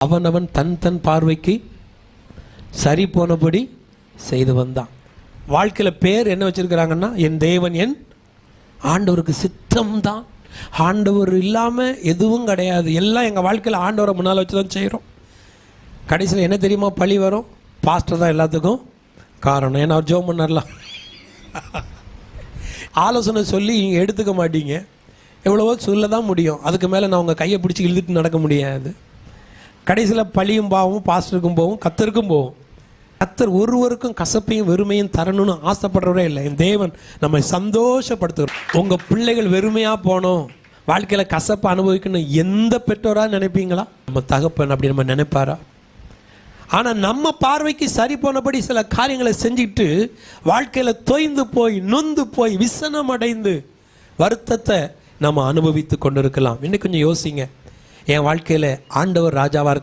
அவன் தன் தன் பார்வைக்கு சரி போனபடி செய்து வந்தான். வாழ்க்கையில் பேர் என்ன வச்சிருக்கிறாங்கன்னா, என் தேவன் என் ஆண்டவருக்கு சித்தம்தான். ஆண்டவர் இல்லாமல் எதுவும் கிடையாது. எல்லாம் எங்கள் வாழ்க்கையில் ஆண்டவரை முன்னால் வச்சு தான் செய்கிறோம். கடைசியில் என்ன தெரியுமா பழி வரும்? பாஸ்டர் தான் எல்லாத்துக்கும் காரணம். ஏன்னா அவர் ஜெபம் பண்ணலாம், ஆலோசனை சொல்லி நீங்கள் எடுத்துக்க மாட்டீங்க. எவ்வளவோ சொல்ல தான் முடியும், அதுக்கு மேலே நான் உங்கள் கையை பிடிச்சி இழுத்துட்டு நடக்க முடியாது. கடைசியில் பழியும் பாவமும் பாஸ்டருக்கும் போகும், கத்தருக்கும் போகும். கத்தர் ஒருவருக்கும் கசப்பையும் வெறுமையும் தரணும்னு ஆசைப்படுறவரே இல்லை. என் தேவன் நம்மை சந்தோஷப்படுத்துகிறோம். உங்கள் பிள்ளைகள் வெறுமையாக போனோம், வாழ்க்கையில் கசப்பை அனுபவிக்கணும் எந்த பெற்றோராக நினைப்பீங்களா? நம்ம தகப்பன் அப்படி நம்ம நினைப்பாரா? ஆனால் நம்ம பார்வைக்கு சரி போனபடி சில காரியங்களை செஞ்சுட்டு வாழ்க்கையில் தொய்ந்து போய் நொந்து போய் விசனம் அடைந்து வருத்தத்தை நம்ம அனுபவித்து கொண்டு இருக்கலாம். இன்னும் கொஞ்சம் யோசிங்க, என் வாழ்க்கையில் ஆண்டவர் ராஜாவாக இருக்கிற